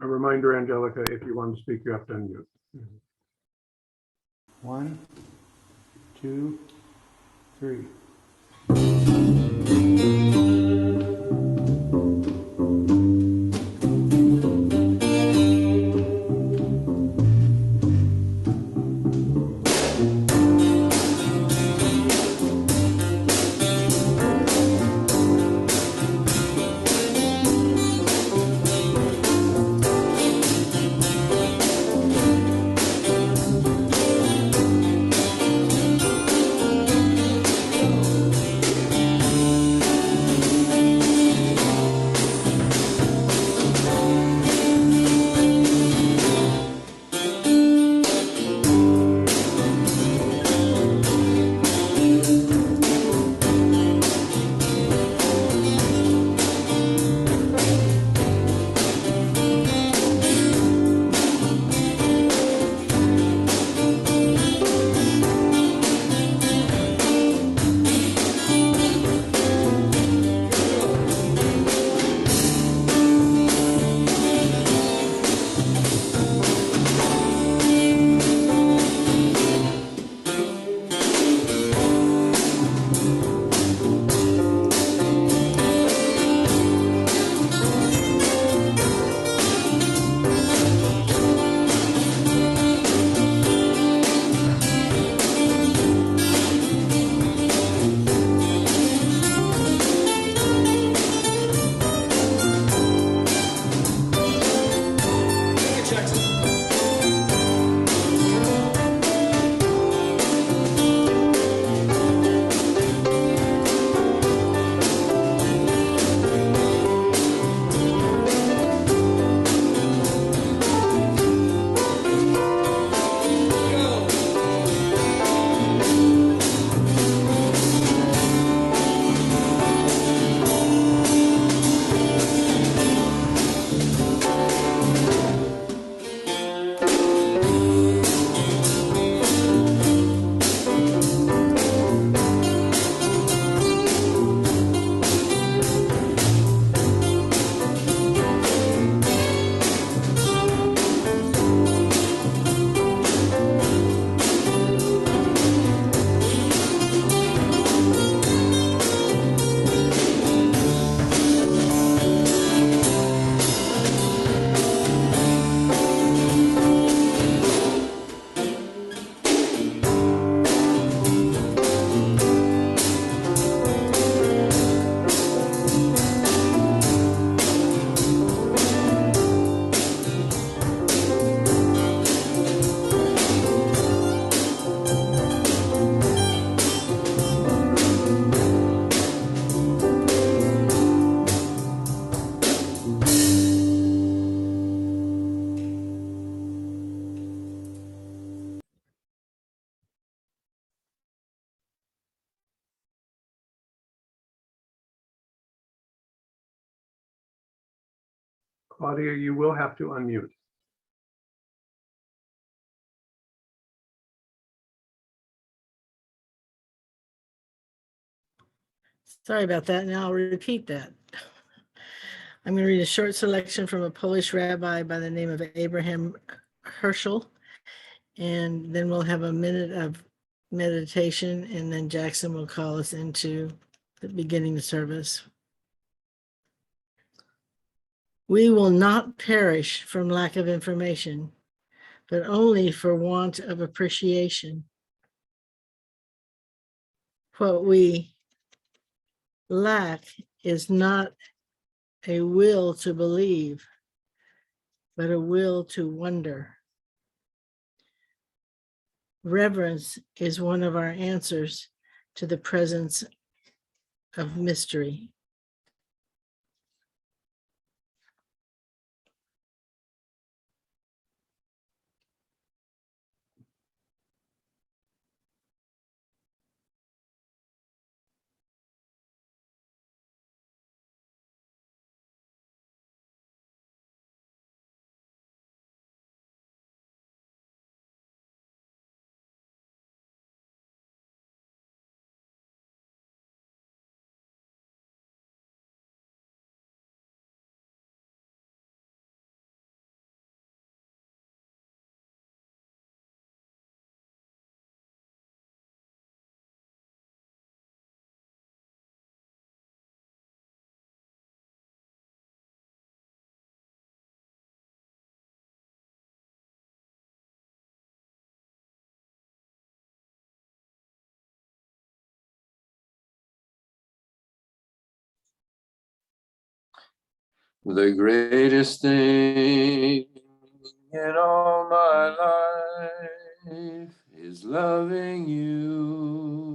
A reminder, Angelica, if you want to speak, you have to unmute. 1, 2, 3. Claudia, you will have to unmute. Sorry about that. Now I'll repeat that. I'm going to read a short selection from a Polish rabbi by the name of Abraham Herschel, and then we'll have a minute of meditation, and then Jackson will call us into the beginning service. We will not perish from lack of information, but only for want of appreciation. What we lack is not a will to believe, but a will to wonder. Reverence is one of our answers to the presence of mystery. The greatest thing in all my life is loving you.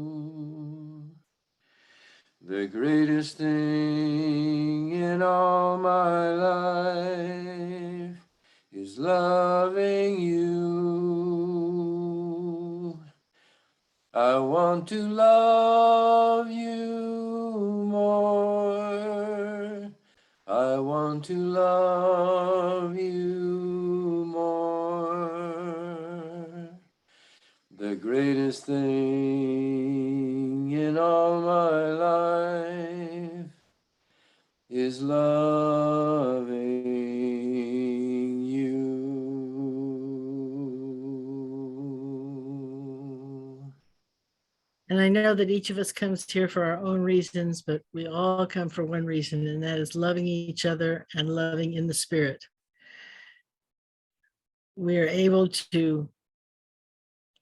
The greatest thing in all my life is loving you. I want to love you more. I want to love you more. The greatest thing in all my life is loving you. And I know that each of us comes here for our own reasons, but we all come for one reason, and that is loving each other and loving in the spirit. We are able to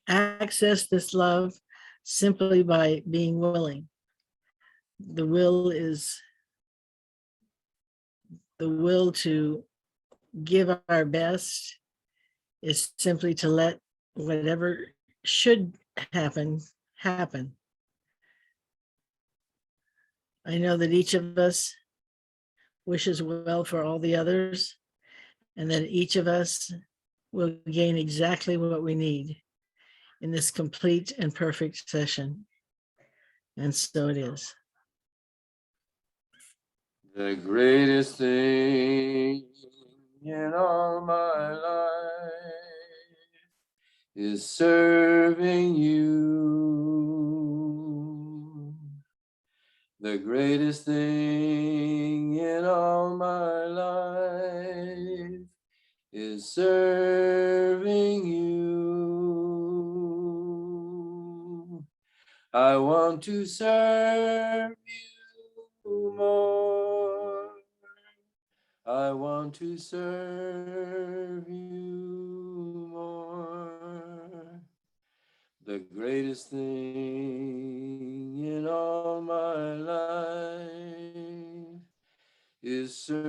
access this love simply by being willing. The will is the will to give our best, is simply to let whatever should happen, happen. I know that each of us wishes well for all the others, and that each of us will gain exactly what we need in this complete and perfect session. And so it is. The greatest thing in all my life is serving you. The greatest thing in all my life is serving you. I want to serve you more. I want to serve you more. The greatest thing in all my life is serving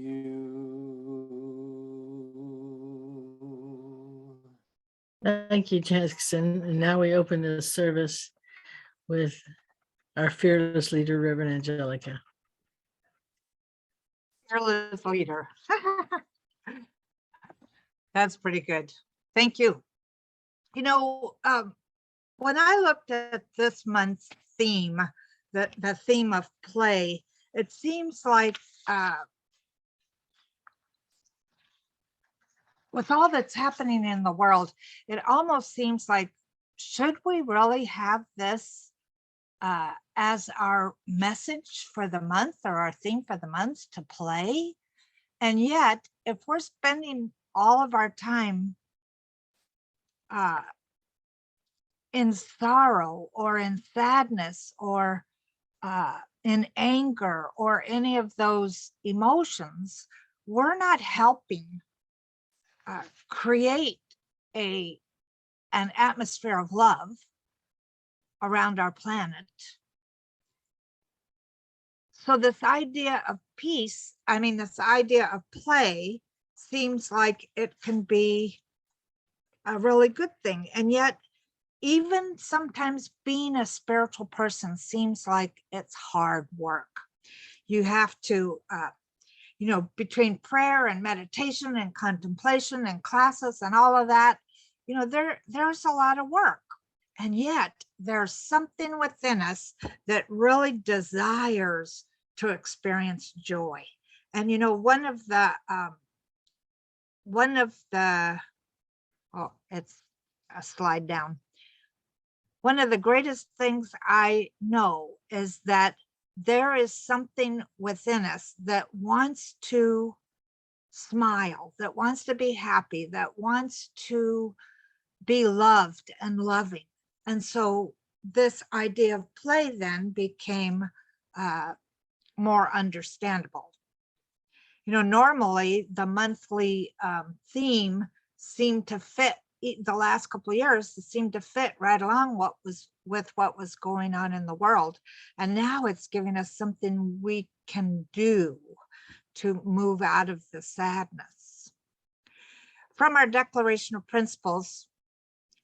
you. Thank you, Jackson. And now we open the service with our fearless leader, Reverend Angelica. Fearless leader. That's pretty good. Thank you. You know, when I looked at this month's theme, the theme of play, it seems like with all that's happening in the world, it almost seems like, should we really have this as our message for the month, or our theme for the month, to play? And yet, if we're spending all of our time in sorrow or in sadness or in anger or any of those emotions, we're not helping create an atmosphere of love around our planet. So this idea of peace, this idea of play, seems like it can be a really good thing. And yet, even sometimes being a spiritual person seems like it's hard work. You have to, between prayer and meditation and contemplation and classes and all of that, there's a lot of work. And yet there's something within us that really desires to experience joy. And one of the it's a slide down. One of the greatest things I know is that there is something within us that wants to smile, that wants to be happy, that wants to be loved and loving. And so this idea of play then became more understandable. Normally the monthly theme seemed to fit the last couple of years seemed to fit right along with what was going on in the world. And now it's giving us something we can do to move out of the sadness. From our Declaration of Principles,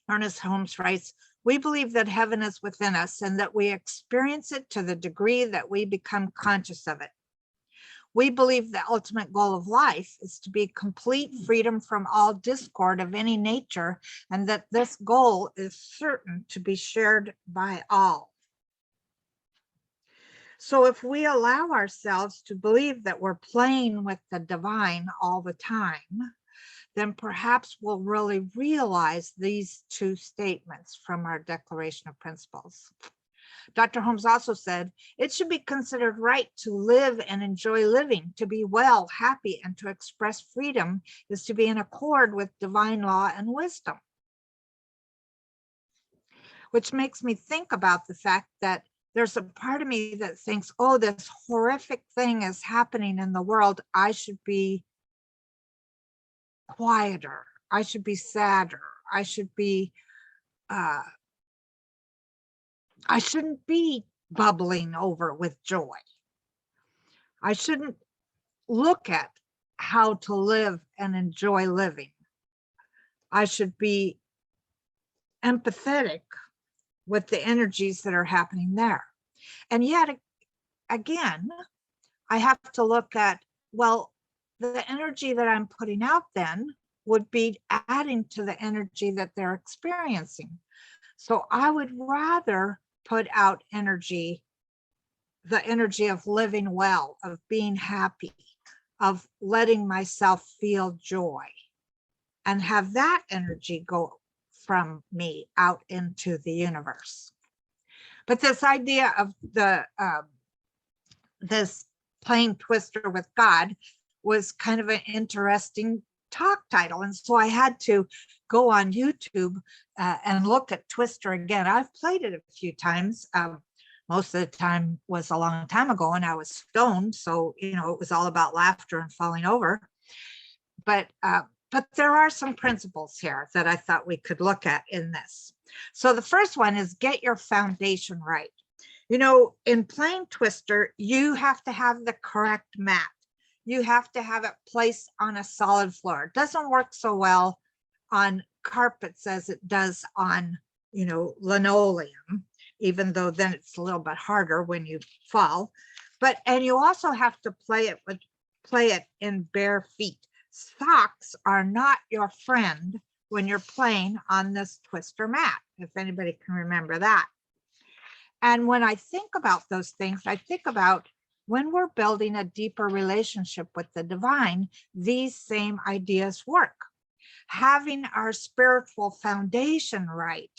Ernest Holmes writes, "We believe that heaven is within us and that we experience it to the degree that we become conscious of it. We believe the ultimate goal of life is to be complete freedom from all discord of any nature, and that this goal is certain to be shared by all." So if we allow ourselves to believe that we're playing with the divine all the time, then perhaps we'll really realize these two statements from our Declaration of Principles. Dr. Holmes also said, "It should be considered right to live and enjoy living. To be well, happy, and to express freedom is to be in accord with divine law and wisdom." Which makes me think about the fact that there's a part of me that thinks, oh, this horrific thing is happening in the world. I should be quieter. I should be sadder. I shouldn't be bubbling over with joy. I shouldn't look at how to live and enjoy living. I should be empathetic with the energies that are happening there. And yet, again, I have to look at, well, the energy that I'm putting out then would be adding to the energy that they're experiencing. So I would rather put out energy, the energy of living well, of being happy, of letting myself feel joy, and have that energy go from me out into the universe. But this idea of this Playign Twister with God was kind of an interesting talk title. And so I had to go on YouTube and look at Twister again. I've played it a few times. Most of the time was a long time ago and I was stoned. So, it was all about laughter and falling over. But there are some principles here that I thought we could look at in this. So the first one is get your foundation right. In Playign Twister, you have to have the correct mat. You have to have it placed on a solid floor. It doesn't work so well on carpets as it does on, linoleum, even though then it's a little bit harder when you fall. And you also have to play it in bare feet. Socks are not your friend when you're playing on this Twister mat, if anybody can remember that. And when I think about those things, I think about when we're building a deeper relationship with the divine, these same ideas work. Having our spiritual foundation right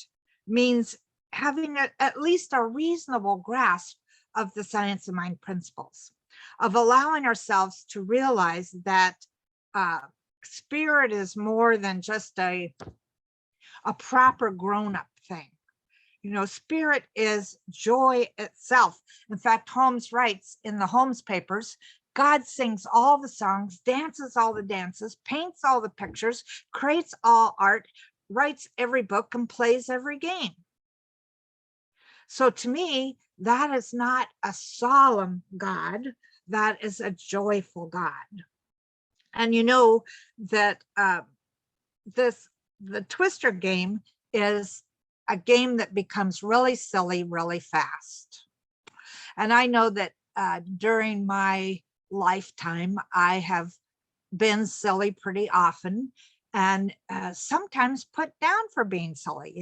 means having at least a reasonable grasp of the science of mind principles, of allowing ourselves to realize that spirit is more than just a proper grown-up thing. Spirit is joy itself. In fact, Holmes writes in the Holmes papers, God sings all the songs, dances all the dances, paints all the pictures, creates all art, writes every book, and plays every game. So to me, that is not a solemn God, that is a joyful God. And that the Twister game is a game that becomes really silly really fast. And I know that during my lifetime, I have been silly pretty often and sometimes put down for being silly.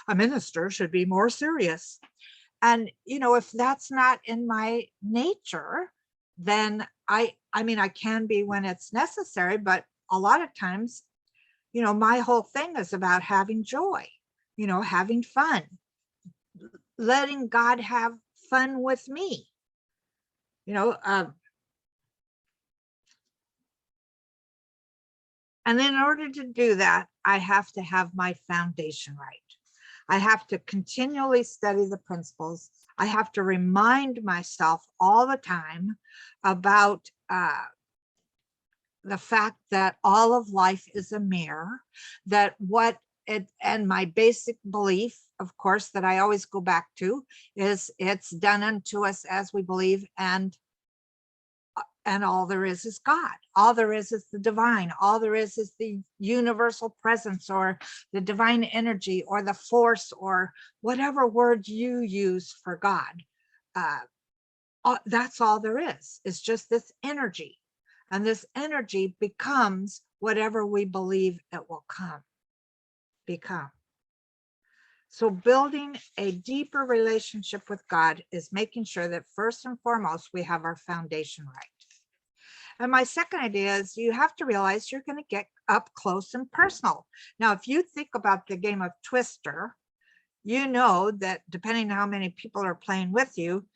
A minister should be more serious. And, if that's not in my nature, then I can be when it's necessary, but a lot of times, my whole thing is about having joy. Having fun, letting God have fun with me. And in order to do that, I have to have my foundation right. I have to continually study the principles. I have to remind myself all the time about the fact that all of life is a mirror, that what it, and my basic belief, of course, that I always go back to is it's done unto us as we believe, and all there is God. All there is the divine. All there is the universal presence, or the divine energy, or the force, or whatever word you use for God. That's all there is. It's just this energy. And this energy becomes whatever we believe it will become. So building a deeper relationship with God is making sure that first and foremost, we have our foundation right. And my second idea is you have to realize you're going to get up close and personal. Now, if you think about the game of Twister, you know that depending on how many people are playing with you,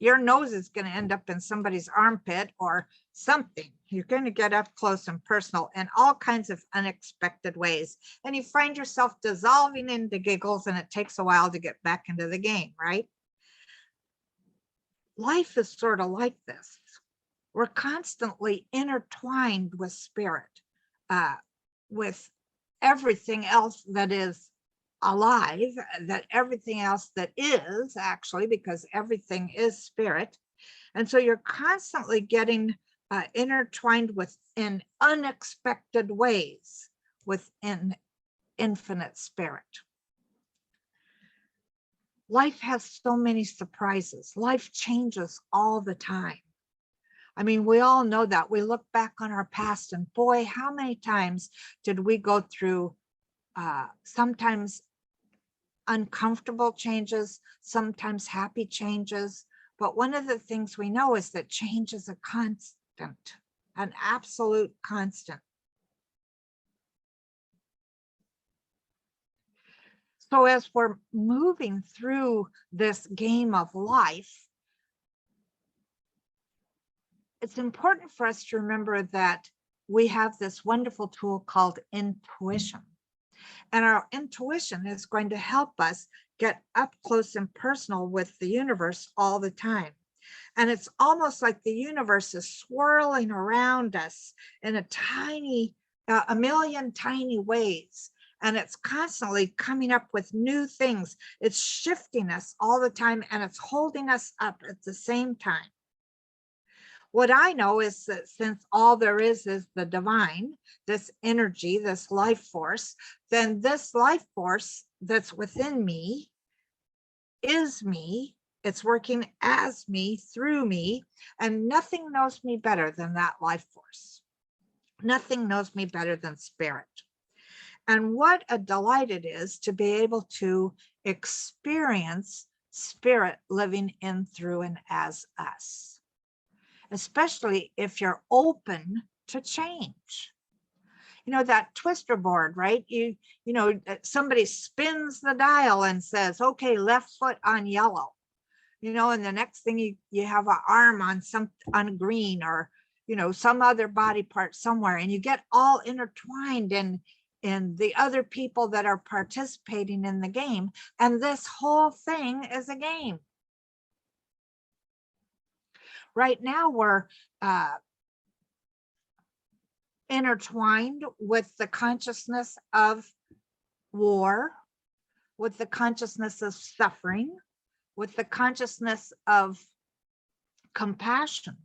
your nose is going to end up in somebody's armpit or something. You're going to get up close and personal in all kinds of unexpected ways. And you find yourself dissolving into giggles, and it takes a while to get back into the game, right? Life is sort of like this. We're constantly intertwined with spirit, with everything else that is alive, that everything else that is actually, because everything is spirit. And so you're constantly getting intertwined in unexpected ways within infinite spirit. Life has so many surprises. Life changes all the time. I mean, we all know that. We look back on our past, and boy, how many times did we go through sometimes uncomfortable changes, sometimes happy changes. But one of the things we know is that change is a constant, an absolute constant. So as we're moving through this game of life, it's important for us to remember that we have this wonderful tool called intuition. And our intuition is going to help us get up close and personal with the universe all the time. And it's almost like the universe is swirling around us in a million tiny ways. And it's constantly coming up with new things. It's shifting us all the time, and it's holding us up at the same time. What I know is that since all there is the divine, this energy, this life force, then this life force that's within me is me. It's working as me, through me, and nothing knows me better than that life force. Nothing knows me better than spirit. And what a delight it is to be able to experience spirit living in, through, and as us, especially if you're open to change. You know, that twister board, right? You know, somebody spins the dial and says, okay, left foot on yellow, you know, and the next thing you have an arm on green, or, you know, some other body part somewhere, and you get all intertwined in the other people that are participating in the game. And this whole thing is a game. Right now, we're intertwined with the consciousness of war, with the consciousness of suffering, with the consciousness of compassion.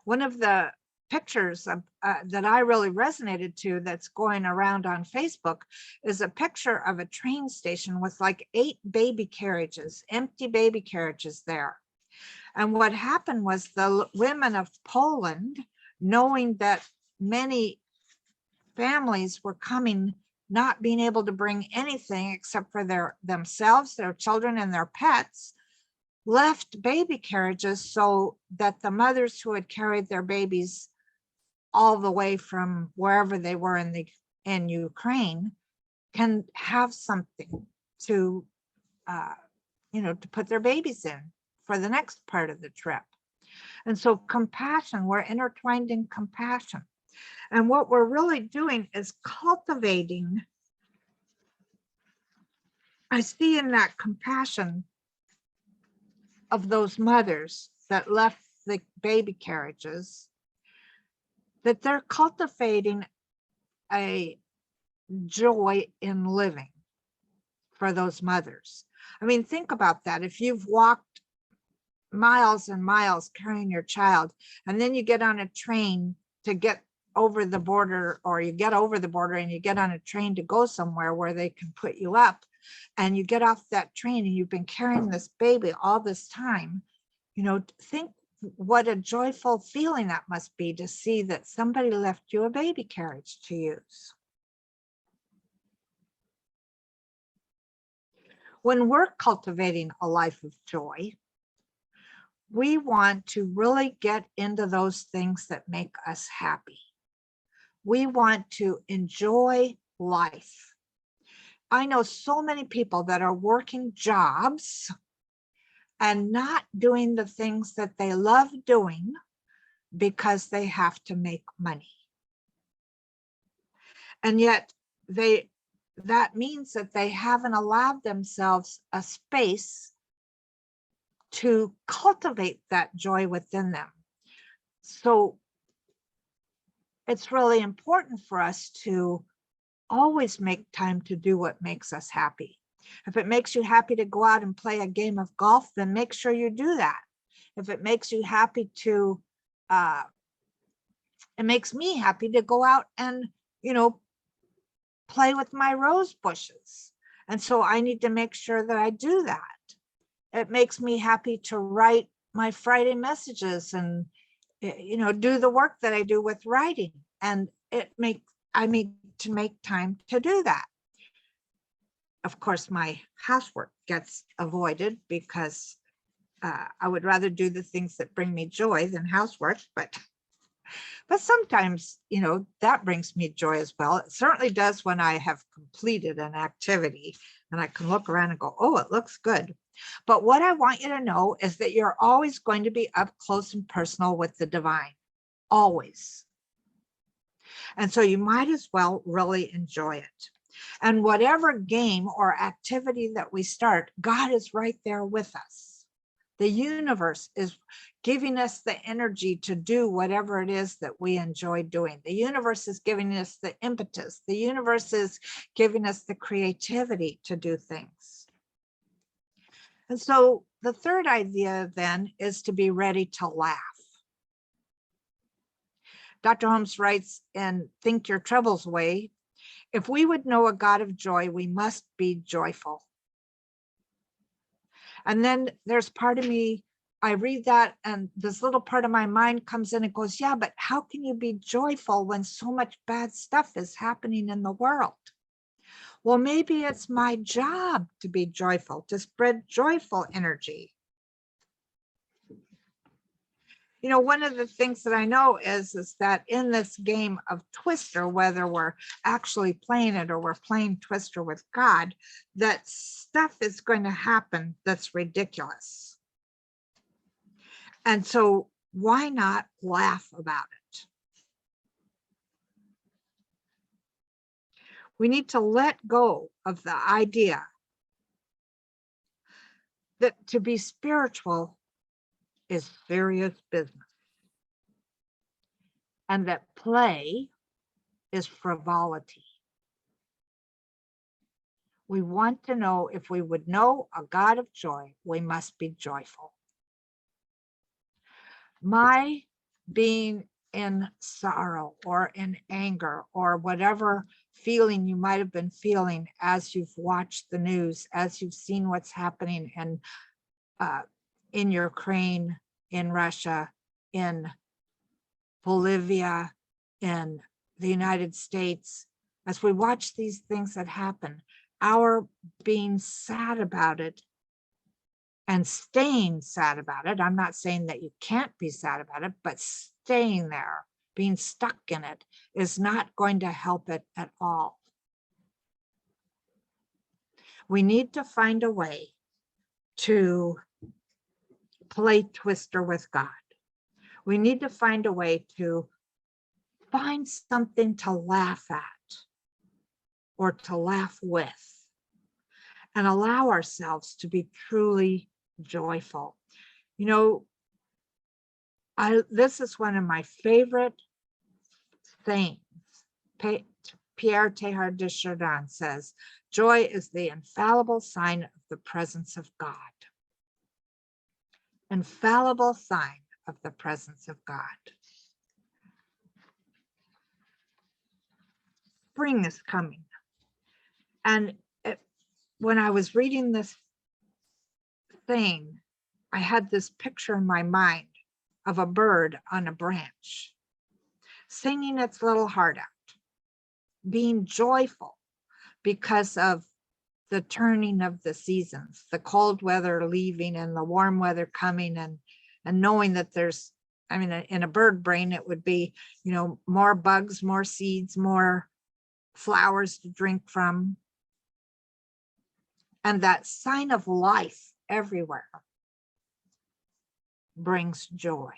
One of the pictures that I really resonated to that's going around on Facebook is a picture of a train station with like 8 baby carriages, empty baby carriages there. And what happened was the women of Poland, knowing that many families were coming, not being able to bring anything except for themselves, their children, and their pets, left baby carriages so that the mothers who had carried their babies all the way from wherever they were in Ukraine can have something to, to put their babies in for the next part of the trip. And so compassion, we're intertwined in compassion. And what we're really doing is cultivating, I see in that compassion of those mothers that left the baby carriages, that they're cultivating a joy in living for those mothers. I mean, think about that. If you've walked miles and miles carrying your child, and then you get on a train to get over the border, or you get over the border and you get on a train to go somewhere where they can put you up, and you get off that train and you've been carrying this baby all this time, you know, think what a joyful feeling that must be to see that somebody left you a baby carriage to use. When we're cultivating a life of joy, we want to really get into those things that make us happy. We want to enjoy life. I know so many people that are working jobs and not doing the things that they love doing because they have to make money. And yet that means that they haven't allowed themselves a space to cultivate that joy within them. So it's really important for us to always make time to do what makes us happy. If it makes you happy to go out and play a game of golf, then make sure you do that. If it makes you happy to, it makes me happy to go out and, you know, play with my rose bushes. And so I need to make sure that I do that. It makes me happy to write my Friday messages and, you know, do the work that I do with writing. And I need to make time to do that. Of course, my housework gets avoided because I would rather do the things that bring me joy than housework, but sometimes, you know, that brings me joy as well. It certainly does when I have completed an activity and I can look around and go, oh, it looks good. But what I want you to know is that you're always going to be up close and personal with the divine, always. And so you might as well really enjoy it. And whatever game or activity that we start, God is right there with us. The universe is giving us the energy to do whatever it is that we enjoy doing. The universe is giving us the impetus. The universe is giving us the creativity to do things. And so the third idea then is to be ready to laugh. Dr. Holmes writes in Think Your Troubles Away, if we would know a God of joy, we must be joyful. And then there's part of me, I read that and this little part of my mind comes in and goes, yeah, but how can you be joyful when so much bad stuff is happening in the world? Well, maybe it's my job to be joyful, to spread joyful energy. You know, one of the things that I know is that in this game of Twister, whether we're actually playing it or we're playing Twister with God, that stuff is going to happen that's ridiculous. And so why not laugh about it? We need to let go of the idea that to be spiritual is serious business, and that play is frivolity. We want to know, if we would know a God of joy, we must be joyful. My being in sorrow or in anger or whatever feeling you might have been feeling as you've watched the news, as you've seen what's happening in Ukraine, in Russia, in Bolivia, in the United States, as we watch these things that happen, our being sad about it and staying sad about it. I'm not saying that you can't be sad about it, but staying there, being stuck in it, is not going to help it at all. We need to find a way to play Twister with God. We need to find a way to find something to laugh at or to laugh with, and allow ourselves to be truly joyful. You know, this is one of my favorite sayings. Pierre Teilhard De Chardin says, joy is the infallible sign of the presence of God. Infallible sign of the presence of God. Spring is coming. And when I was reading this thing, I had this picture in my mind of a bird on a branch, singing its little heart out, being joyful because of the turning of the seasons, the cold weather leaving and the warm weather coming, and knowing that there's, I mean, in a bird brain, it would be, you know, more bugs, more seeds, more flowers to drink from. And that sign of life everywhere brings joy.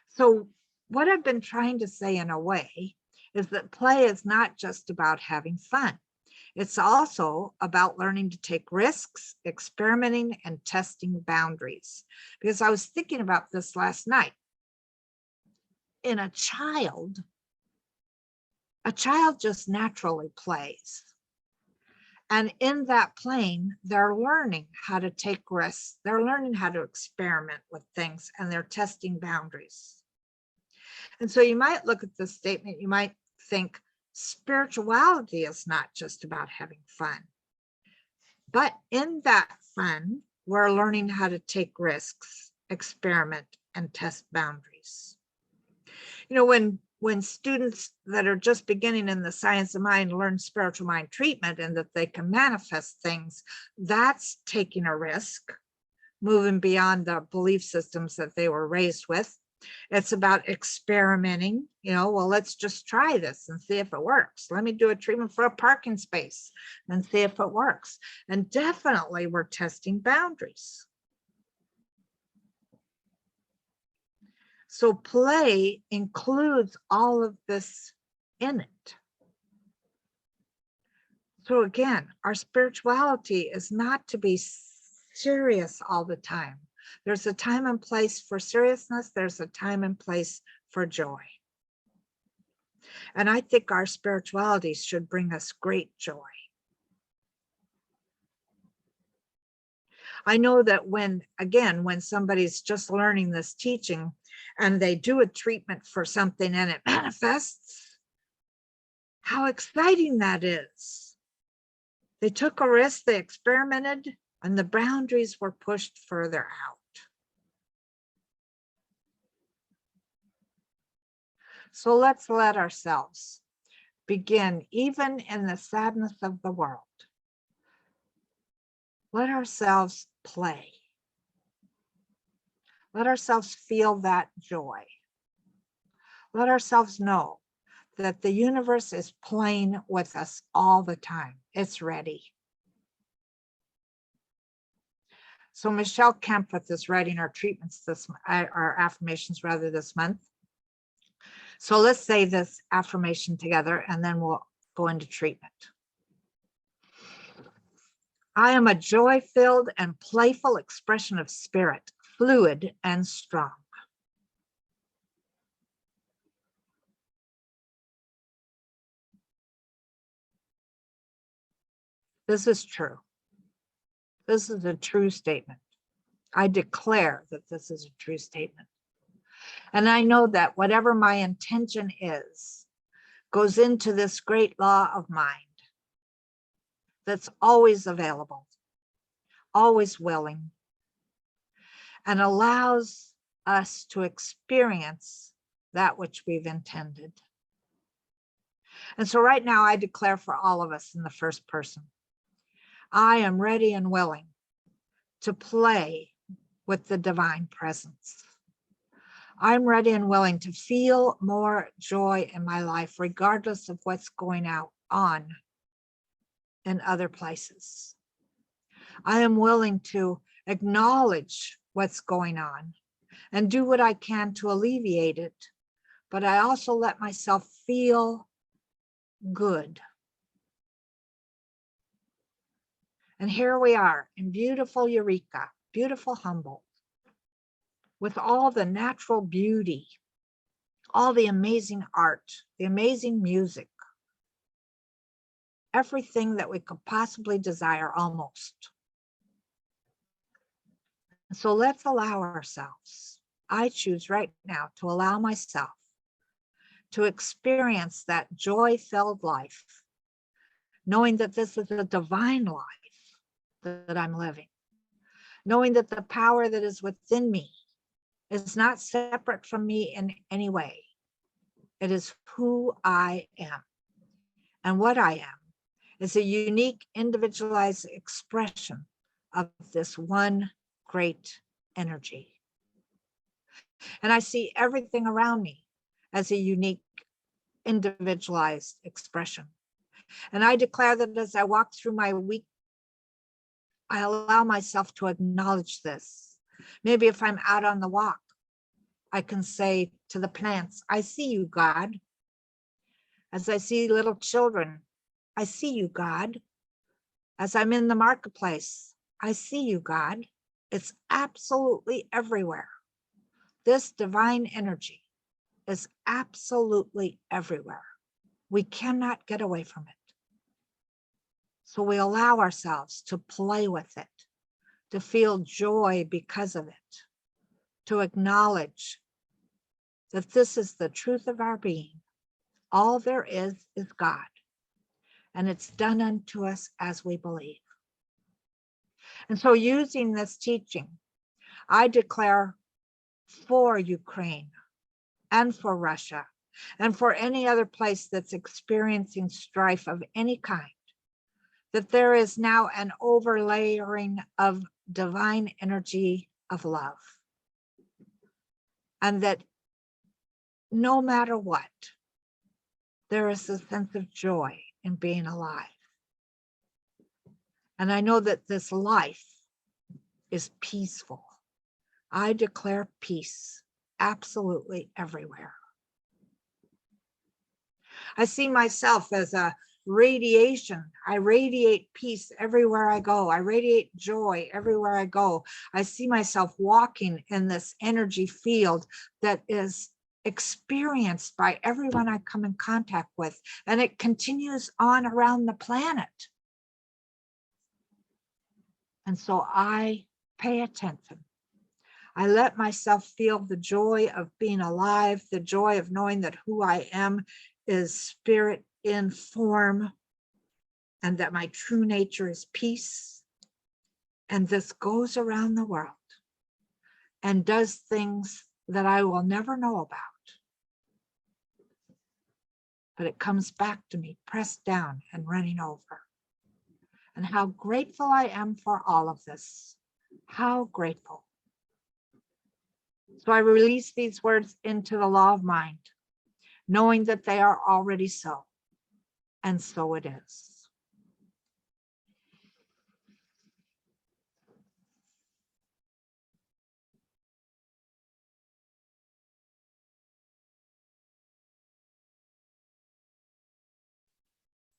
So what I've been trying to say in a way is that play is not just about having fun. It's also about learning to take risks, experimenting, and testing boundaries. Because I was thinking about this last night. In a child just naturally plays. And in that playing, they're learning how to take risks. They're learning how to experiment with things, and they're testing boundaries. And so you might look at this statement, you might think spirituality is not just about having fun. But in that fun, we're learning how to take risks, experiment, and test boundaries. You know, when students that are just beginning in the science of mind learn spiritual mind treatment and that they can manifest things, that's taking a risk, moving beyond the belief systems that they were raised with. It's about experimenting, you know, well, let's just try this and see if it works. Let me do a treatment for a parking space and see if it works. And definitely we're testing boundaries. So play includes all of this in it. So again, our spirituality is not to be serious all the time. There's a time and place for seriousness. There's a time and place for joy. And I think our spirituality should bring us great joy. I know that when somebody's just learning this teaching and they do a treatment for something and it manifests, how exciting that is. They took a risk, they experimented, and the boundaries were pushed further out. So let's let ourselves begin, even in the sadness of the world. Let ourselves play. Let ourselves feel that joy. Let ourselves know that the universe is playing with us all the time. It's ready. So Michele Kamprath is writing our treatments our affirmations rather this month. So let's say this affirmation together and then we'll go into treatment. I am a joy-filled and playful expression of spirit, fluid and strong. This is true. This is a true statement. I declare that this is a true statement. And I know that whatever my intention is, goes into this great law of mind that's always available, always willing, and allows us to experience that which we've intended. And so right now I declare for all of us in the first person, I am ready and willing to play with the divine presence. I'm ready and willing to feel more joy in my life, regardless of what's going on in other places. I am willing to acknowledge what's going on and do what I can to alleviate it, but I also let myself feel good. And here we are in beautiful Eureka, beautiful Humboldt, with all the natural beauty all the amazing art, the amazing music, everything that we could possibly desire almost. So let's allow ourselves, I choose right now to allow myself to experience that joy-filled life, knowing that this is a divine life that I'm living, knowing that the power that is within me is not separate from me in any way. It is who I am. And what I am is a unique, individualized expression of this one great energy. And I see everything around me as a unique, individualized expression. And I declare that as I walk through my week, I allow myself to acknowledge this. Maybe if I'm out on the walk, I can say to the plants, I see you, God. As I see little children, I see you, God. As I'm in the marketplace, I see you, God. It's absolutely everywhere. This divine energy is absolutely everywhere. We cannot get away from it. So we allow ourselves to play with it, to feel joy because of it, to acknowledge that this is the truth of our being. All there is God, and it's done unto us as we believe. And so using this teaching, I declare for Ukraine and for Russia and for any other place that's experiencing strife of any kind, that there is now an overlaying of divine energy of love. And that no matter what, there is a sense of joy in being alive. And I know that this life is peaceful. I declare peace absolutely everywhere. I see myself as a radiation. I radiate peace everywhere I go. I radiate joy everywhere I go. I see myself walking in this energy field that is experienced by everyone I come in contact with, and it continues on around the planet. And so I pay attention. I let myself feel the joy of being alive, the joy of knowing that who I am is spirit in form, and that my true nature is peace. And this goes around the world and does things that I will never know about. But it comes back to me, pressed down and running over. And how grateful I am for all of this. How grateful. So I release these words into the law of mind, knowing that they are already so. And so it is.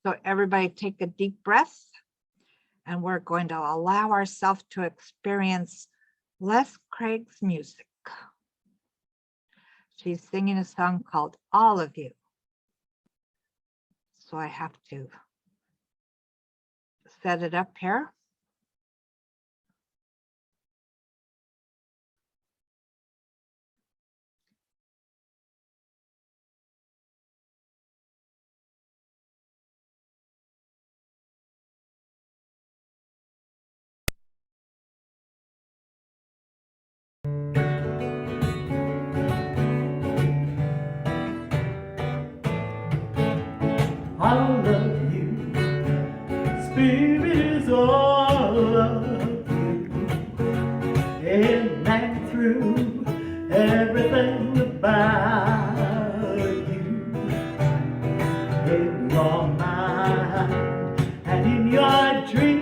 So everybody take a deep breath, and we're going to allow ourselves to experience Les Craig's music. She's singing a song called All of You. So I have to set it up here. I love you, Spirit is all of you, in and through everything about you, in your mind and in your dreaming,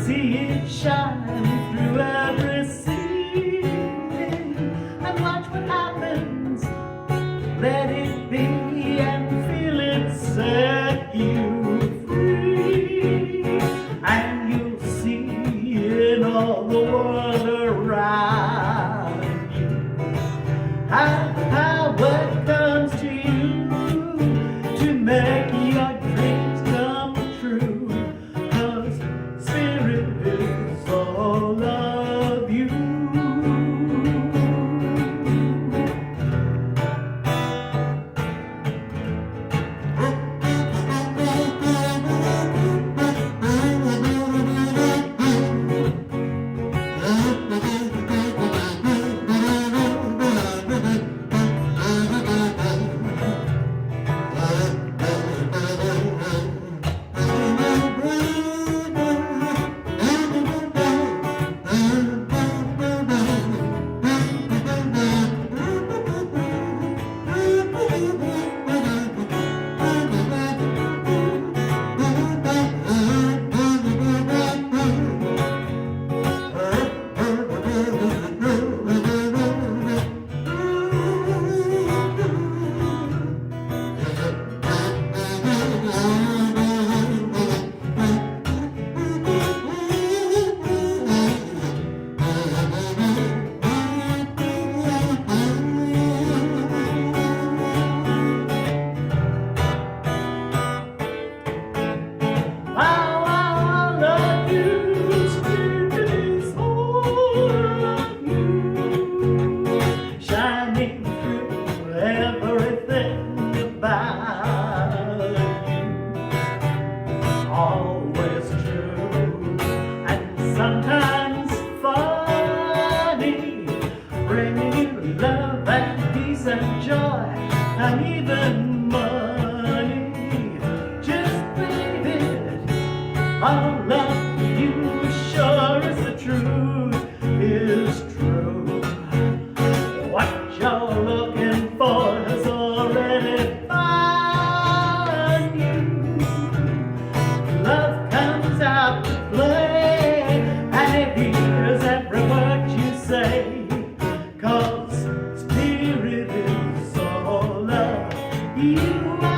see it shine through every scene, and watch what happens. Let it be and feel it set you free, and you'll see in all the world around about you. Always true and sometimes funny, bringing you love and peace and joy and even money. Just believe it, I'll love you, sure as the truth is true. What you're looking for has already found you. Love comes out to play and it hears every word you say, 'cause spirit is all love you are.